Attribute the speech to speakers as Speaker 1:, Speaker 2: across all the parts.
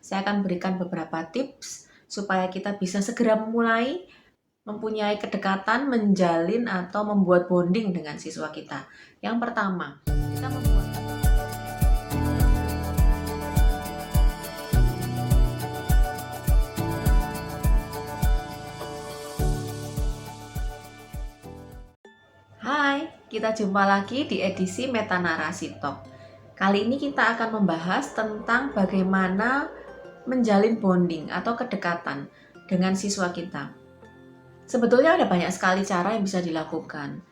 Speaker 1: Saya akan berikan beberapa tips supaya kita bisa segera mempunyai kedekatan, menjalin atau membuat bonding dengan siswa kita. Yang pertama, kita membuat Hai, kita jumpa lagi di edisi Meta Narasi Talk. Kali ini kita akan membahas tentang bagaimana menjalin bonding atau kedekatan dengan siswa kita. Sebetulnya ada banyak sekali cara yang bisa dilakukan,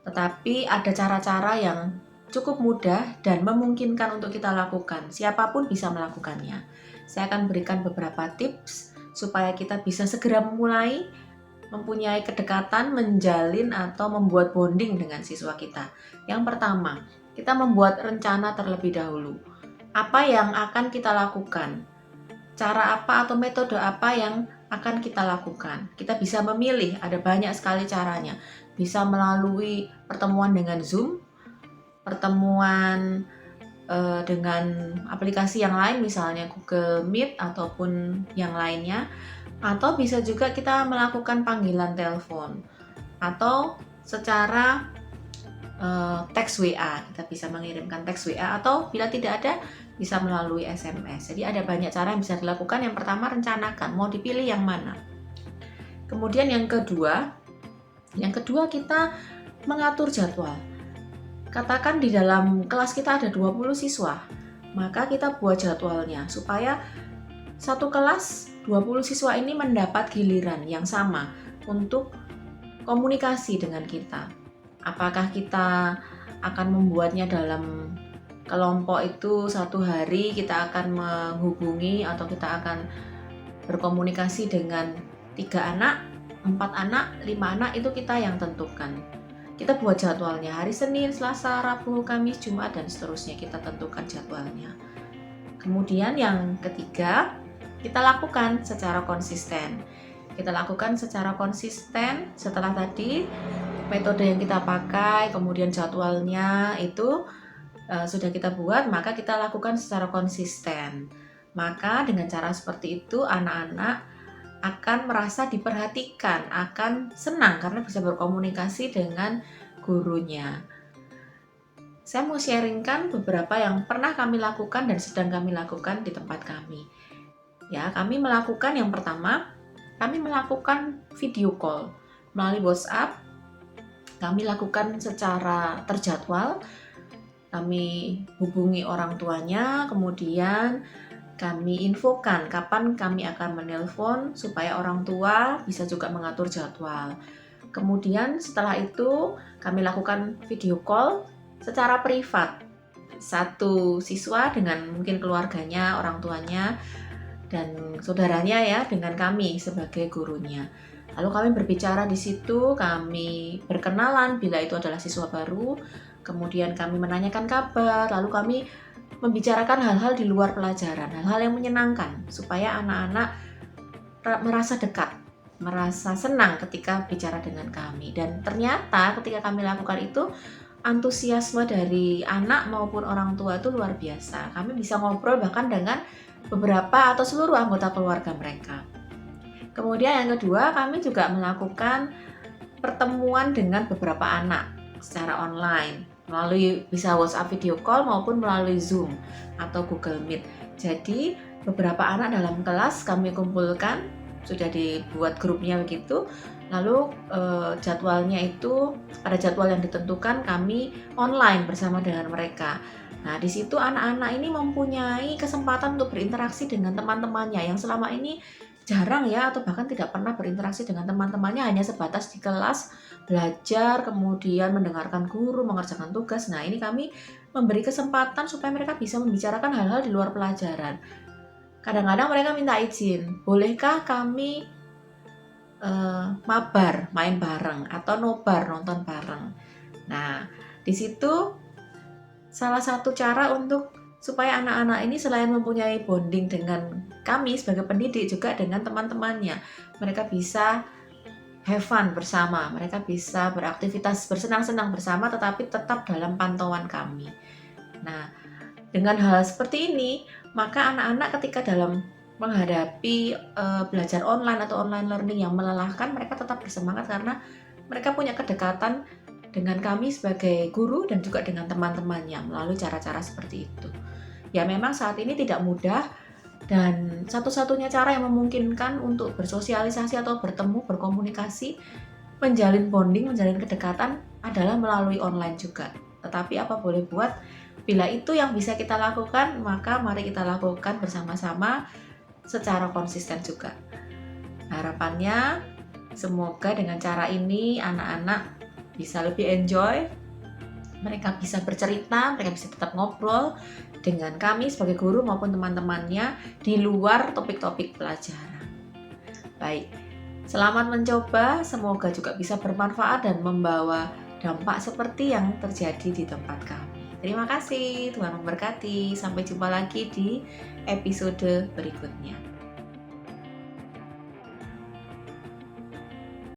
Speaker 1: tetapi ada cara-cara yang cukup mudah dan memungkinkan untuk kita lakukan. Siapapun bisa melakukannya. Saya akan berikan beberapa tips supaya kita bisa segera mempunyai kedekatan, menjalin atau membuat bonding dengan siswa kita. Yang pertama, kita membuat rencana terlebih dahulu. Apa yang akan kita lakukan? Cara apa atau metode apa yang akan kita lakukan? Kita bisa memilih, ada banyak sekali caranya. Bisa melalui pertemuan dengan Zoom, pertemuan dengan aplikasi yang lain, misalnya Google Meet ataupun yang lainnya, atau bisa juga kita melakukan panggilan telepon atau secara teks WA. Kita bisa mengirimkan teks WA atau bila tidak ada bisa melalui SMS. Jadi ada banyak cara yang bisa dilakukan. Yang pertama, rencanakan mau dipilih yang mana. Kemudian yang kedua kita mengatur jadwal. Katakan di dalam kelas kita ada 20 siswa, maka kita buat jadwalnya supaya satu kelas 20 siswa ini mendapat giliran yang sama untuk komunikasi dengan kita. Apakah kita akan membuatnya dalam kelompok itu satu hari kita akan menghubungi atau kita akan berkomunikasi dengan 3 anak, 4 anak, 5 anak, itu kita yang tentukan. Kita buat jadwalnya hari Senin, Selasa, Rabu, Kamis, Jumat, dan seterusnya. Kita tentukan jadwalnya. Kemudian yang ketiga, kita lakukan secara konsisten. Setelah tadi metode yang kita pakai, kemudian jadwalnya itu sudah kita buat, maka kita lakukan secara konsisten. Maka dengan cara seperti itu anak-anak akan merasa diperhatikan, akan senang karena bisa berkomunikasi dengan gurunya. Saya mau sharingkan beberapa yang pernah kami lakukan dan sedang kami lakukan di tempat kami. Ya, kami melakukan yang pertama, kami melakukan video call melalui WhatsApp. Kami lakukan secara terjadwal. Kami hubungi orang tuanya, kemudian kami infokan kapan kami akan menelpon supaya orang tua bisa juga mengatur jadwal. Kemudian setelah itu kami lakukan video call secara privat. Satu siswa dengan mungkin keluarganya, orang tuanya, dan saudaranya ya, dengan kami sebagai gurunya. Lalu kami berbicara di situ, kami berkenalan bila itu adalah siswa baru, kemudian kami menanyakan kabar, lalu kami membicarakan hal-hal di luar pelajaran, hal-hal yang menyenangkan supaya anak-anak merasa dekat, merasa senang ketika bicara dengan kami. Dan ternyata ketika kami lakukan itu, antusiasme dari anak maupun orang tua itu luar biasa. Kami bisa ngobrol bahkan dengan beberapa atau seluruh anggota keluarga mereka. Kemudian yang kedua, kami juga melakukan pertemuan dengan beberapa anak secara online melalui bisa WhatsApp video call maupun melalui Zoom atau Google Meet. Jadi beberapa anak dalam kelas kami kumpulkan, sudah dibuat grupnya begitu. Lalu jadwalnya itu pada jadwal yang ditentukan kami online bersama dengan mereka. Nah, di situ anak-anak ini mempunyai kesempatan untuk berinteraksi dengan teman-temannya yang selama ini jarang ya, atau bahkan tidak pernah berinteraksi dengan teman-temannya, hanya sebatas di kelas belajar, kemudian mendengarkan guru, mengerjakan tugas. Nah, ini kami memberi kesempatan supaya mereka bisa membicarakan hal-hal di luar pelajaran. Kadang-kadang mereka minta izin, bolehkah kami mabar, main bareng, atau nobar, nonton bareng. Nah, di situ salah satu cara untuk supaya anak-anak ini selain mempunyai bonding dengan kami sebagai pendidik, juga dengan teman-temannya. Mereka bisa have fun bersama, mereka bisa beraktivitas bersenang-senang bersama tetapi tetap dalam pantauan kami. Nah, dengan hal seperti ini, maka anak-anak ketika dalam menghadapi belajar online atau online learning yang melelahkan, mereka tetap bersemangat karena mereka punya kedekatan dengan kami sebagai guru dan juga dengan teman-temannya melalui cara-cara seperti itu. Ya memang saat ini tidak mudah, dan satu-satunya cara yang memungkinkan untuk bersosialisasi atau bertemu, berkomunikasi, menjalin bonding, menjalin kedekatan adalah melalui online juga. Tetapi apa boleh buat, bila itu yang bisa kita lakukan, maka mari kita lakukan bersama-sama secara konsisten juga. Harapannya semoga dengan cara ini anak-anak bisa lebih enjoy, mereka bisa bercerita, mereka bisa tetap ngobrol dengan kami sebagai guru maupun teman-temannya di luar topik-topik pelajaran. Baik, selamat mencoba, semoga juga bisa bermanfaat dan membawa dampak seperti yang terjadi di tempat kami. Terima kasih, Tuhan memberkati. Sampai jumpa lagi di episode berikutnya.